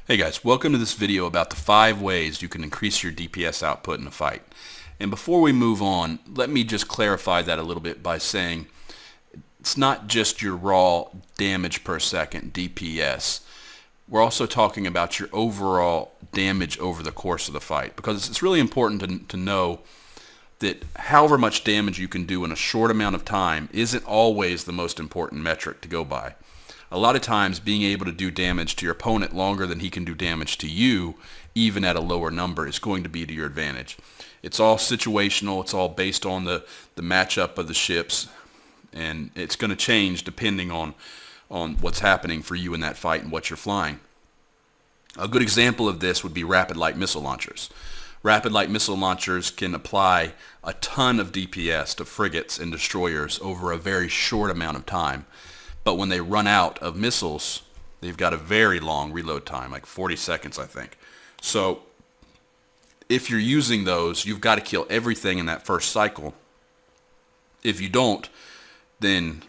Hey guys, welcome to this video about the 5 ways you can increase your DPS output in a fight. And before we move on, let me just clarify that a little bit by saying it's not just your raw damage per second, DPS. We're also talking about your overall damage over the course of the fight, because it's really important to know that however much damage you can do in a short amount of time isn't always the most important metric to go by. A lot of times being able to do damage to your opponent longer than he can do damage to you, even at a lower number, is going to be to your advantage. It's all situational. It's all based on the matchup of the ships, and it's going to change depending on what's happening for you in that fight and what you're flying. A good example of this would be rapid light missile launchers. Rapid light missile launchers can apply a ton of DPS to frigates and destroyers over a very short amount of time. But when they run out of missiles, they've got a very long reload time, like 40 seconds, I think. So if you're using those, you've got to kill everything in that first cycle. If you don't, then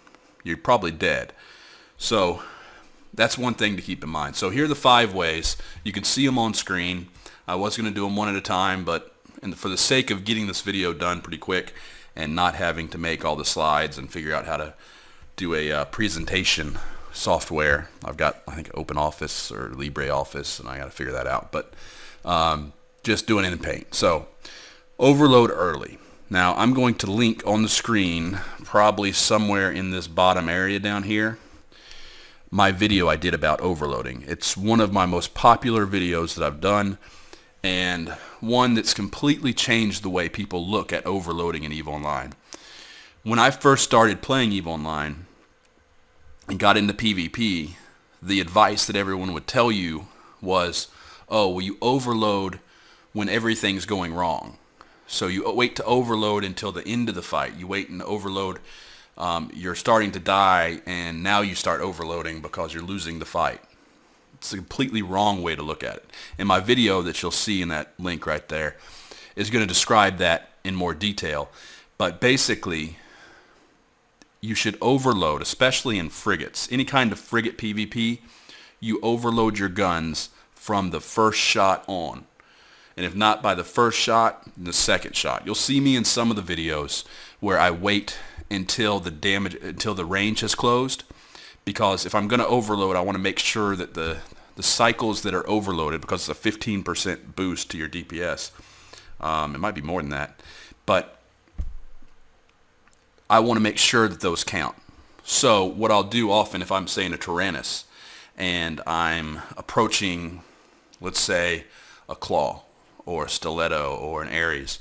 you're probably dead. So that's one thing to keep in mind. So here are the 5 ways. You can see them on screen. I was going to do them one at a time, but for the sake of getting this video done pretty quick and not having to make all the slides and figure out how to do a presentation software. I've got, I think, OpenOffice or LibreOffice, and I got to figure that out. But just doing it in Paint. So overload early. Now I'm going to link on the screen, probably somewhere in this bottom area down here, my video I did about overloading. It's one of my most popular videos that I've done, and one that's completely changed the way people look at overloading in EVE Online. When I first started playing EVE Online and got into PvP, the advice that everyone would tell you was, oh, well, you overload when everything's going wrong. So you wait to overload until the end of the fight. You wait and overload. You're starting to die, and now you start overloading because you're losing the fight. It's a completely wrong way to look at it. And my video that you'll see in that link right there is going to describe that in more detail. But basically, you should overload, especially in frigates. Any kind of frigate PvP, you overload your guns from the first shot on. And if not by the first shot, the second shot. You'll see me in some of the videos where I wait until the range has closed, because if I'm going to overload, I want to make sure that the cycles that are overloaded, because it's a 15% boost to your DPS. It might be more than that, but I want to make sure that those count. So what I'll do often, if I'm saying a Tyrannus and I'm approaching, let's say, a Claw or a Stiletto or an Ares,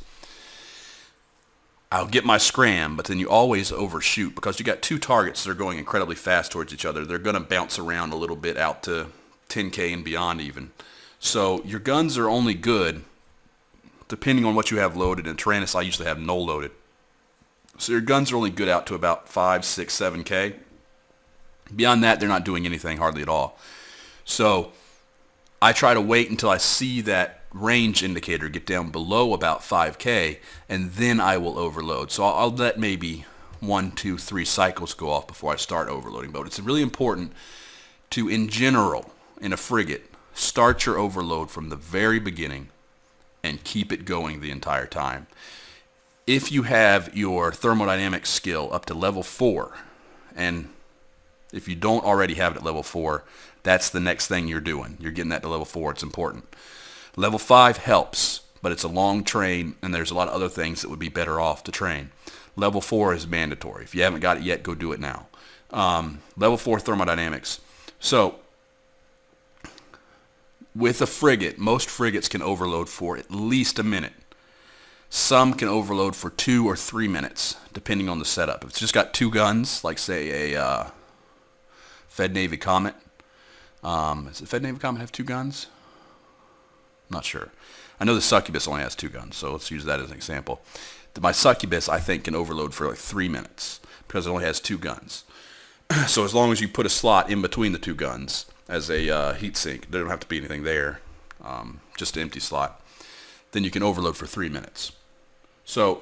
I'll get my scram, but then you always overshoot, because you got 2 targets that are going incredibly fast towards each other. They're going to bounce around a little bit out to 10K and beyond even. So your guns are only good depending on what you have loaded. In Tyrannus, I usually have null loaded. So your guns are only good out to about 5, 6, 7K. Beyond that, they're not doing anything hardly at all. So I try to wait until I see that range indicator get down below about 5K, and then I will overload. So I'll let maybe 1, 2, 3 cycles go off before I start overloading. But it's really important to, in general, in a frigate, start your overload from the very beginning and keep it going the entire time. If you have your thermodynamics skill up to level 4, and if you don't already have it at level 4, that's the next thing you're doing. You're getting that to level 4. It's important. Level 5 helps, but it's a long train, and there's a lot of other things that would be better off to train. Level 4 is mandatory. If you haven't got it yet, go do it now. Level 4 thermodynamics. So with a frigate, most frigates can overload for at least a minute. Some can overload for 2 or 3 minutes, depending on the setup. If it's just got 2 guns, like say a Fed Navy Comet. Does the Fed Navy Comet have 2 guns? I'm not sure. I know the Succubus only has 2 guns, so let's use that as an example. My Succubus, I think, can overload for like 3 minutes, because it only has 2 guns. So as long as you put a slot in between the 2 guns as a heat sink, there don't have to be anything there, just an empty slot, then you can overload for 3 minutes. So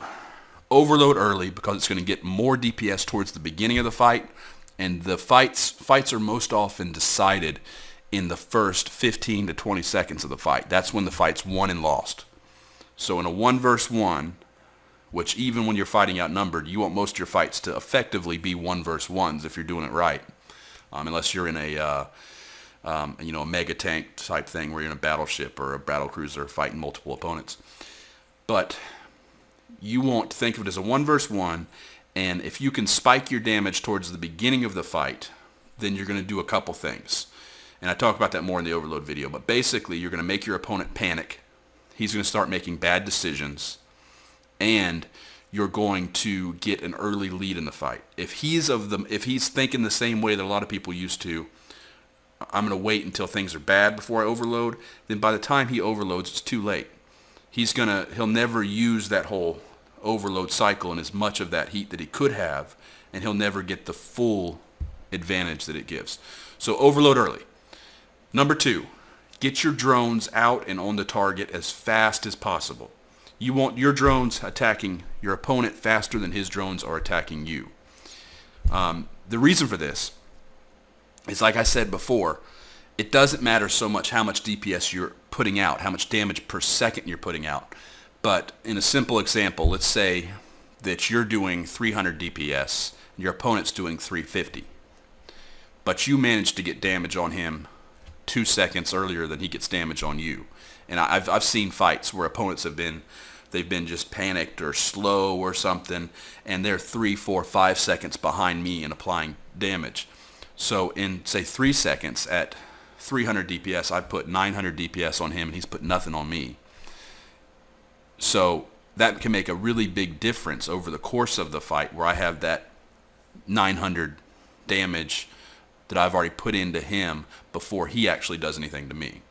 overload early, because it's going to get more DPS towards the beginning of the fight, and the fights are most often decided in the first 15 to 20 seconds of the fight. That's when the fight's won and lost. So in a 1-versus-1, which even when you're fighting outnumbered, you want most of your fights to effectively be 1-versus-1s if you're doing it right. Unless you're in a a mega tank type thing where you're in a battleship or a battle cruiser fighting multiple opponents. But you want to think of it as a 1-versus-1, and if you can spike your damage towards the beginning of the fight, then you're going to do a couple things. And I talk about that more in the overload video, but basically you're going to make your opponent panic. He's going to start making bad decisions, and you're going to get an early lead in the fight. If he's thinking the same way that a lot of people used to, I'm going to wait until things are bad before I overload, then by the time he overloads, it's too late. He'll never use that whole overload cycle and as much of that heat that he could have, and he'll never get the full advantage that it gives. So overload early. Number 2, get your drones out and on the target as fast as possible. You want your drones attacking your opponent faster than his drones are attacking you. The reason for this is, like I said before, it doesn't matter so much how much DPS you're putting out, how much damage per second you're putting out. But in a simple example, let's say that you're doing 300 DPS and your opponent's doing 350. But you managed to get damage on him 2 seconds earlier than he gets damage on you. And I've seen fights where opponents they've been just panicked or slow or something, and they're 3, 4, 5 seconds behind me in applying damage. So in, say, 3 seconds at 300 DPS, I put 900 DPS on him, and he's put nothing on me. So that can make a really big difference over the course of the fight, where I have that 900 damage that I've already put into him before he actually does anything to me.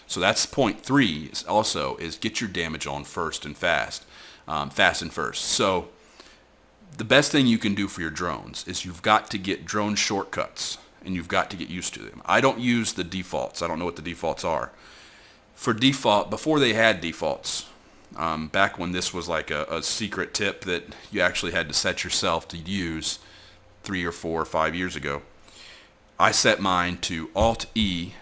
So that's point 3 is get your damage on first and fast and first. So the best thing you can do for your drones is you've got to get drone shortcuts, and you've got to get used to them. I don't use the defaults. I don't know what the defaults are. For default, before they had defaults, back when this was like a secret tip that you actually had to set yourself to use 3 or 4 or 5 years ago, I set mine to Alt-E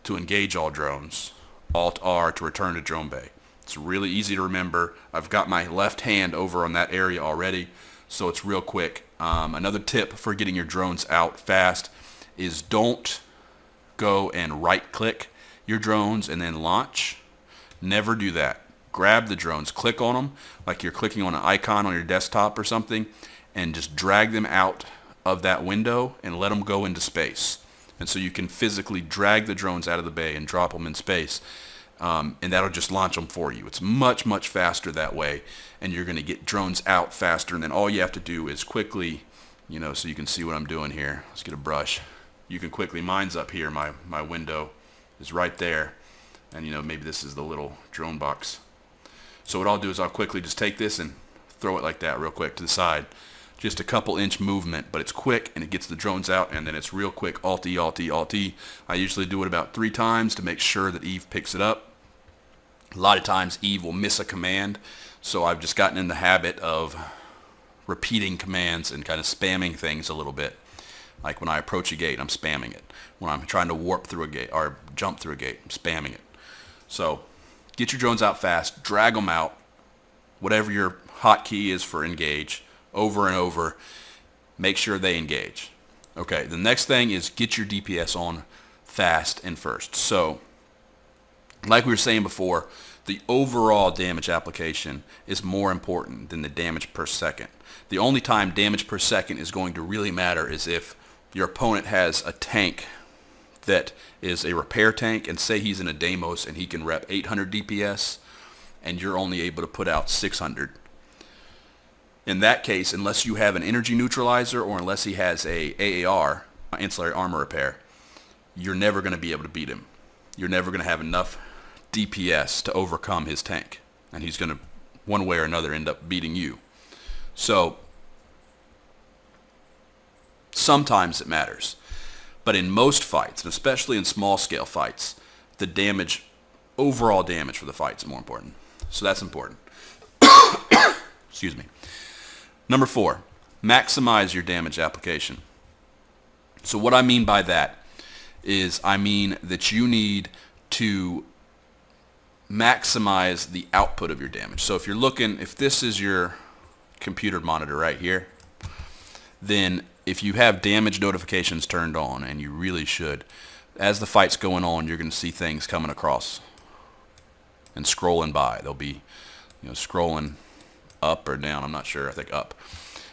to engage all drones, Alt-R to return to drone bay. It's really easy to remember. I've got my left hand over on that area already, so it's real quick. Another tip for getting your drones out fast is don't go and right-click your drones and then launch. Never do that. Grab the drones, click on them like you're clicking on an icon on your desktop or something, and just drag them out of that window and let them go into space. And so you can physically drag the drones out of the bay and drop them in space, and that'll just launch them for you. It's much, much faster that way, and you're going to get drones out faster. And then all you have to do is quickly, so you can see what I'm doing here. Let's get a brush. You can quickly, mine's up here, my window is right there, and maybe this is the little drone box. So what I'll do is I'll quickly just take this and throw it like that real quick to the side. Just a couple inch movement, but it's quick and it gets the drones out, and then it's real quick. Alt-E, Alt-E, Alt-E. I usually do it about 3 times to make sure that Eve picks it up. A lot of times Eve will miss a command, so I've just gotten in the habit of repeating commands and kind of spamming things a little bit. Like when I approach a gate, I'm spamming it. When I'm trying to warp through a gate or jump through a gate, I'm spamming it. So get your drones out fast, drag them out, whatever your hotkey is for engage, over and over, make sure they engage. Okay, the next thing is get your DPS on fast and first. So, like we were saying before, the overall damage application is more important than the damage per second. The only time damage per second is going to really matter is if your opponent has a tank that is a repair tank, and say he's in a Deimos and he can rep 800 DPS, and you're only able to put out 600. In that case, unless you have an energy neutralizer or unless he has a AAR, ancillary armor repair, you're never going to be able to beat him. You're never going to have enough DPS to overcome his tank, and he's going to, one way or another, end up beating you. So sometimes it matters, but in most fights, and especially in small scale fights, the damage, overall damage for the fight is more important. So that's important. Excuse me. Number 4, maximize your damage application. So what I mean by that is I mean that you need to maximize the output of your damage. So if you're looking, if this is your computer monitor right here, then if you have damage notifications turned on, and you really should, as the fight's going on, you're going to see things coming across and scrolling by. They'll be, scrolling up or down, I'm not sure, I think up,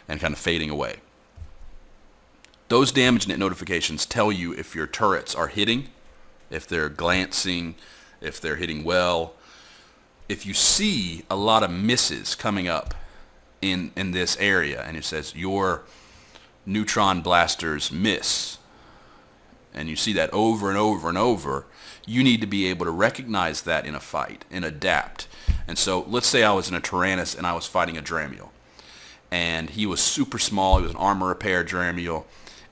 and kind of fading away. Those damage notifications tell you if your turrets are hitting, if they're glancing, if they're hitting well. If you see a lot of misses coming up in this area, and it says your neutron blasters miss, and you see that over and over and over, you need to be able to recognize that in a fight and adapt. And so let's say I was in a Tyrannus and I was fighting a Dramiel, and he was super small, he was an armor repair Dramiel,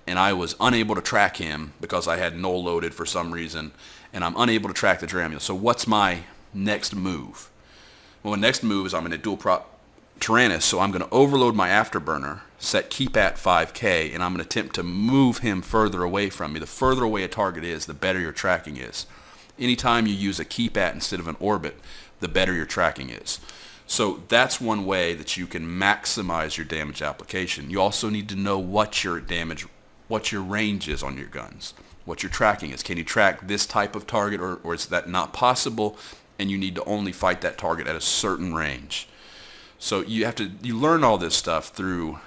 and I was unable to track him because I had null loaded for some reason, and I'm unable to track the Dramiel. So what's my next move? Well, my next move is I'm in a dual prop Tyrannus, so I'm going to overload my Afterburner, set keep at 5k, and I'm going to attempt to move him further away from me. The further away a target is, the better your tracking is. Anytime you use a keep at instead of an orbit, the better your tracking is. So that's one way that you can maximize your damage application. You also need to know what your range is on your guns, what your tracking is. Can you track this type of target, or is that not possible, and you need to only fight that target at a certain range? So you learn all this stuff through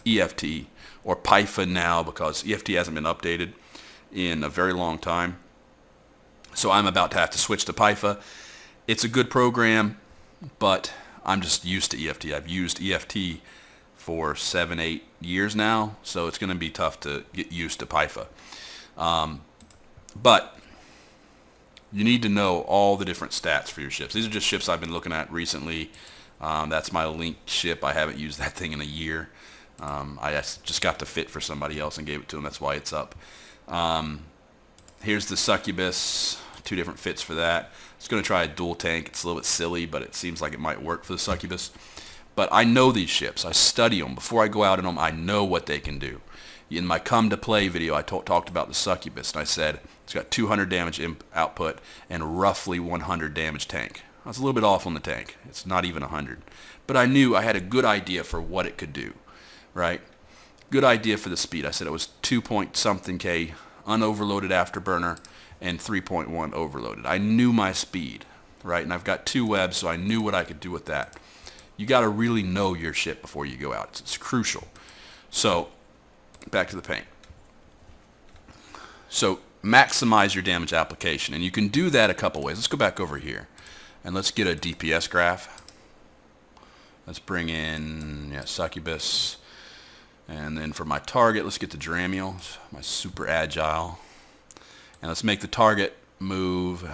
EFT or PIFA now, because EFT hasn't been updated in a very long time. So I'm about to have to switch to PIFA. It's a good program, but I'm just used to EFT. I've used EFT for 7-8 years now, so it's going to be tough to get used to PIFA. But you need to know all the different stats for your ships. These are just ships I've been looking at recently. That's my Link ship. I haven't used that thing in a year. I just got the fit for somebody else and gave it to them. That's why it's up. Here's the Succubus. 2 different fits for that. I was going to try a dual tank. It's a little bit silly, but it seems like it might work for the Succubus. But I know these ships. I study them. Before I go out in them, I know what they can do. In my Come to Play video, I talked about the Succubus, and I said it's got 200 damage output and roughly 100 damage tank. I was a little bit off on the tank. It's not even 100. But I knew I had a good idea for what it could do, right? Good idea for the speed. I said it was 2-point-something K unoverloaded Afterburner and 3.1 overloaded. I knew my speed, right? And I've got 2 webs, so I knew what I could do with that. You got to really know your ship before you go out. It's crucial. So back to the paint. So maximize your damage application, and you can do that a couple ways. Let's go back over here, and let's get a DPS graph. Let's bring in Succubus, and then for my target, let's get the Dramiel, my super agile, and let's make the target move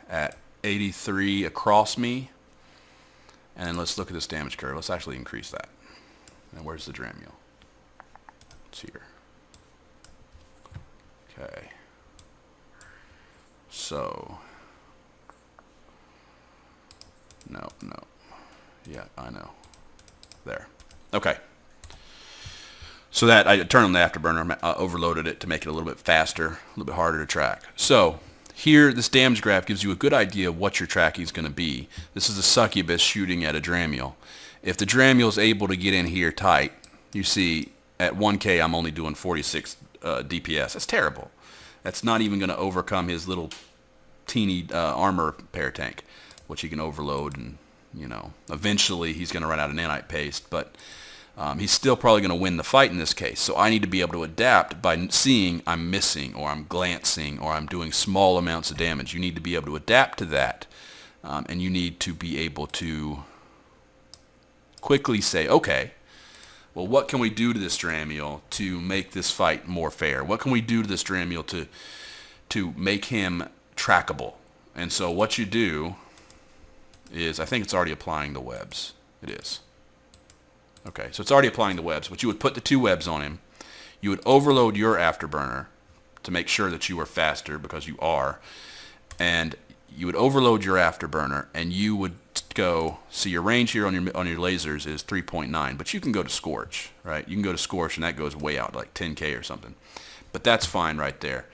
at 83 across me, and let's look at this damage curve. Let's actually increase that. And where's the Dramiel? It's here. Okay. So, no. Yeah, I know. There. Okay. So that I turned on the Afterburner, overloaded it to make it a little bit faster, a little bit harder to track. So here, this damage graph gives you a good idea of what your tracking is going to be. This is a Succubus shooting at a Dramiel. If the Dramiel is able to get in here tight, you see at 1K I'm only doing 46 DPS. That's terrible. That's not even going to overcome his little teeny armor repair tank, which he can overload, and eventually he's going to run out of nanite paste, but he's still probably going to win the fight in this case. So I need to be able to adapt by seeing I'm missing, or I'm glancing, or I'm doing small amounts of damage. You need to be able to adapt to that, and you need to be able to quickly say, okay, well, what can we do to this Dramiel to make this fight more fair? What can we do to this Dramiel to make him trackable? And so what you do is, I think it's already applying the webs. It is. Okay, so it's already applying the webs, but you would put the 2 webs on him. You would overload your Afterburner to make sure that you are faster, because you are. And you would overload your Afterburner, and you would go, see your range here on your lasers is 3.9, but you can go to Scorch, right? You can go to Scorch, and that goes way out, like 10K or something. But that's fine right there.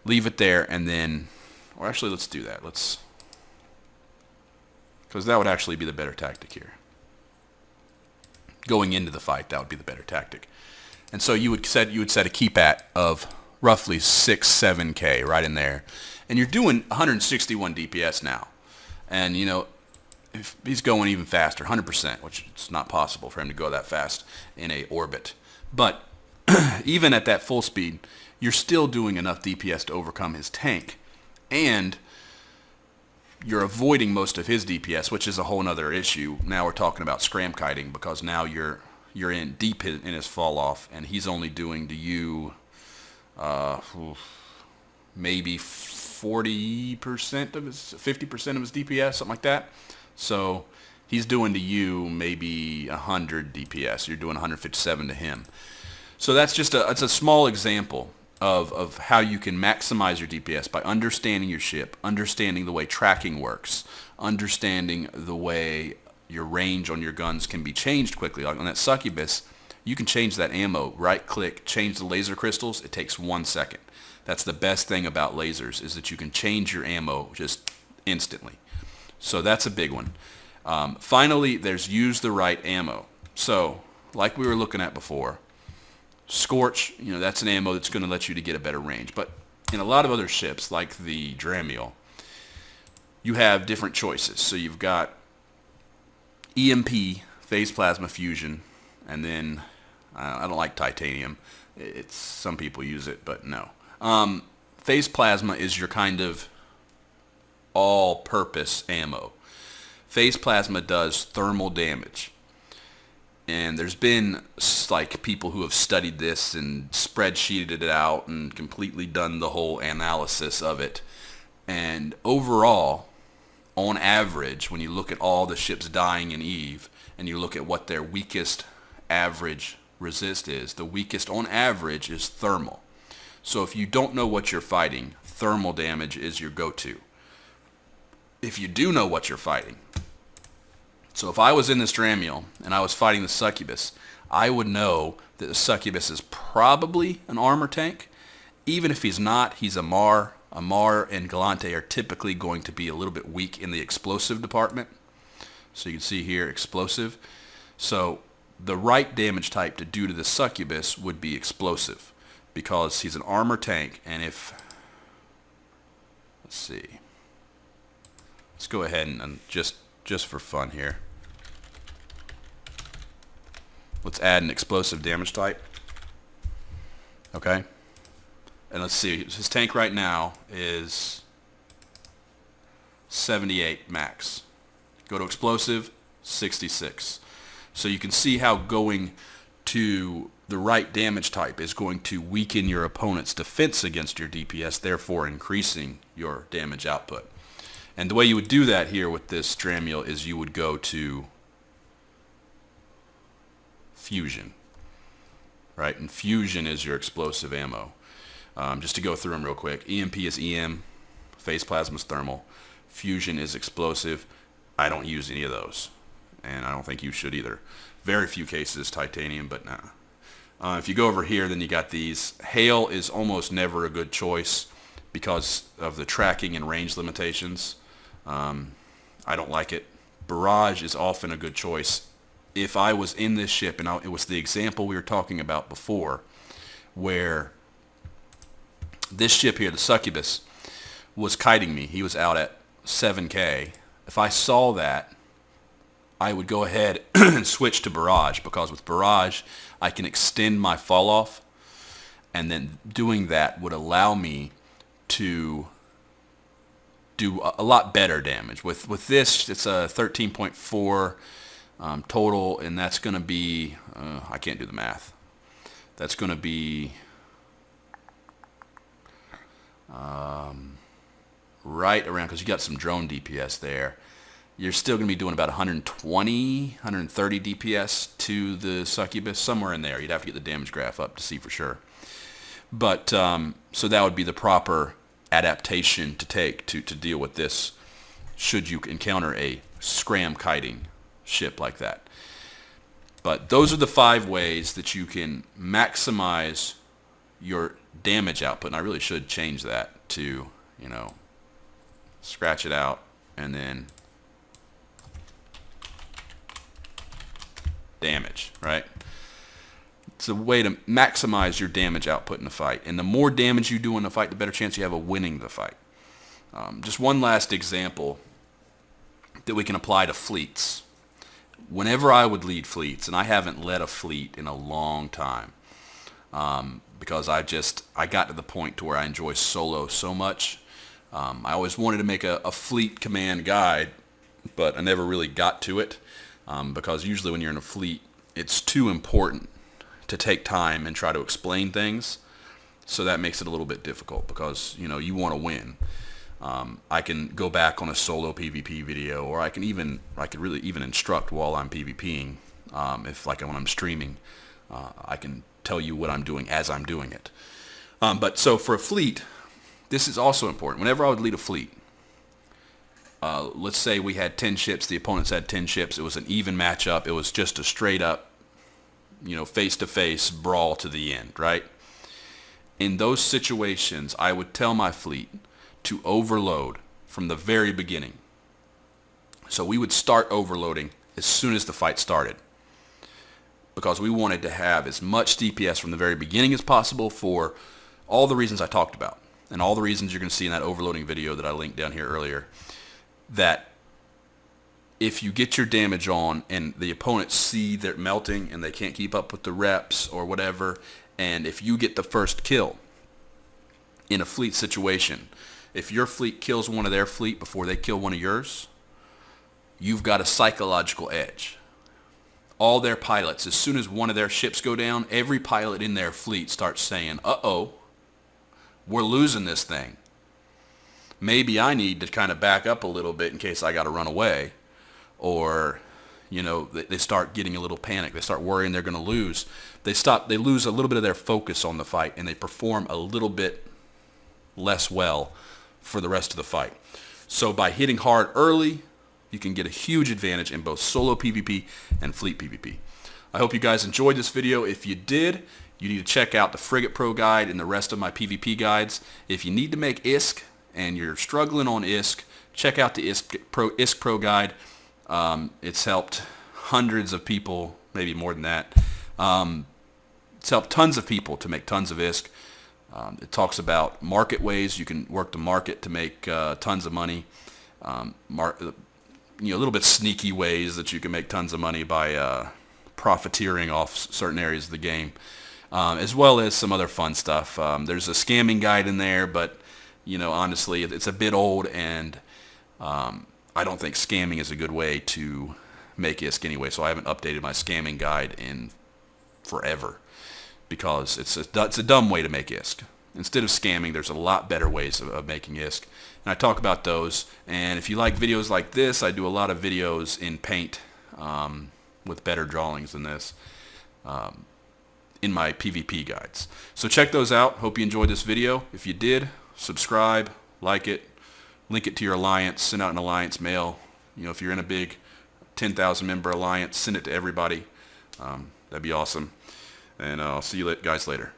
leave it there, and then, or actually let's do that. Because that would actually be the better tactic here. Going into the fight, that would be the better tactic. And so you would set a keep at of roughly 6-7K right in there. And you're doing 161 DPS now. And you know, if he's going even faster, 100%, which it's not possible for him to go that fast in a orbit. But even at that full speed, you're still doing enough DPS to overcome his tank. And you're avoiding most of his DPS, which is a whole other issue. Now we're talking about scram kiting, because now you're in deep in his fall off, and he's only doing to you maybe 40% of his, 50% of his DPS, something like that. So he's doing to you maybe 100 DPS. You're doing 157 to him. So that's just it's a small example of how you can maximize your DPS by understanding your ship, understanding the way tracking works, understanding the way your range on your guns can be changed quickly. Like on that succubus, you can change that ammo, right click, change the laser crystals. It takes 1 second. That's the best thing about lasers, is that you can change your ammo just instantly. So that's a big one. Finally, there's use the right ammo. So like we were looking at before, Scorch, you know, that's an ammo that's going to let you to get a better range. But in a lot of other ships, like the Dramiel, you have different choices. So you've got EMP, phase plasma fusion, and then I don't like titanium. It's some people use it, but no. Phase plasma is your kind of all-purpose ammo. Phase plasma does thermal damage. And there's been like people who have studied this and spreadsheeted it out and completely done the whole analysis of it. And overall, on average, when you look at all the ships dying in EVE and you look at what their weakest average resist is, the weakest on average is thermal. So if you don't know what you're fighting, thermal damage is your go-to. If you do know what you're fighting, so if I was in this Dramiel and I was fighting the Succubus, I would know that the Succubus is probably an armor tank. Even if he's not, he's a Mar. A Mar and Gallente are typically going to be a little bit weak in the explosive department. So you can see here, explosive. So the right damage type to do to the Succubus would be explosive, because he's an armor tank. And if, let's see, let's go ahead and just for fun here, let's add an explosive damage type. Okay. And let's see, his tank right now is 78 max. Go to explosive, 66. So you can see how going to the right damage type is going to weaken your opponent's defense against your DPS, therefore increasing your damage output. And the way you would do that here with this Dramiel is you would go to Fusion, right? And Fusion is your explosive ammo. Just to go through them real quick, EMP is EM, phase plasma is thermal, Fusion is explosive. I don't use any of those, and I don't think you should either. Very few cases titanium, but nah. If you go over here, then you got these. Hail is almost never a good choice because of the tracking and range limitations. I don't like it. Barrage is often a good choice. If I was in this ship, and it was the example we were talking about before, where this ship here, the Succubus, was kiting me. He was out at 7K. If I saw that, I would go ahead and switch to Barrage, because with Barrage, I can extend my fall off, and then doing that would allow me to do a lot better damage. With this, it's a 13.4 total, and that's going to be, I can't do the math. That's going to be right around, because you got some drone DPS there. You're still going to be doing about 120, 130 DPS to the Succubus, somewhere in there. You'd have to get the damage graph up to see for sure. But so that would be the proper adaptation to take to deal with this, should you encounter a scram kiting ship like that. But those are the 5 ways that you can maximize your damage output, and I really should change that to, you know, scratch it out and then damage, right? It's a way to maximize your damage output in a fight, and the more damage you do in a fight, the better chance you have of winning the fight. Just one last example that we can apply to fleets. Whenever I would lead fleets, and I haven't led a fleet in a long time, because I got to the point to where I enjoy solo so much. I always wanted to make a fleet command guide, but I never really got to it, because usually when you're in a fleet, it's too important to take time and try to explain things, so that makes it a little bit difficult because, you know, you want to win. I can go back on a solo PvP video, or I could really even instruct while I'm PvPing. If like when I'm streaming, I can tell you what I'm doing as I'm doing it. But so for a fleet, this is also important. Whenever I would lead a fleet, let's say we had 10 ships, the opponents had 10 ships. It was an even matchup. It was just a straight up, you know, face-to-face brawl to the end, right? In those situations, I would tell my fleet to overload from the very beginning. So we would start overloading as soon as the fight started, because we wanted to have as much DPS from the very beginning as possible for all the reasons I talked about, and all the reasons you're going to see in that overloading video that I linked down here earlier, that if you get your damage on and the opponents see they're melting and they can't keep up with the reps or whatever, and if you get the first kill in a fleet situation, if your fleet kills one of their fleet before they kill one of yours, you've got a psychological edge. All their pilots, as soon as one of their ships go down, every pilot in their fleet starts saying, uh-oh, we're losing this thing. Maybe I need to kind of back up a little bit in case I got to run away. Or, you know, they start getting a little panic. They start worrying they're going to lose. They lose a little bit of their focus on the fight, and they perform a little bit less well for the rest of the fight. So by hitting hard early, you can get a huge advantage in both solo PvP and fleet PvP. I hope you guys enjoyed this video. If you did, you need to check out the Frigate Pro guide and the rest of my PvP guides. If you need to make ISK and you're struggling on ISK, check out the ISK Pro guide. It's helped hundreds of people, maybe more than that. It's helped tons of people to make tons of ISK. It talks about market ways you can work the market to make tons of money. A little bit sneaky ways that you can make tons of money by profiteering off certain areas of the game, as well as some other fun stuff. There's a scamming guide in there, but you know, honestly, it's a bit old, and I don't think scamming is a good way to make ISK anyway. So I haven't updated my scamming guide in forever, because it's a dumb way to make ISK. Instead of scamming, there's a lot better ways of making ISK, and I talk about those. And if you like videos like this, I do a lot of videos in Paint with better drawings than this in my PvP guides. So check those out. Hope you enjoyed this video. If you did, subscribe, like it, link it to your alliance, send out an alliance mail. You know, if you're in a big 10,000 member alliance, send it to everybody. That'd be awesome. And I'll see you guys later.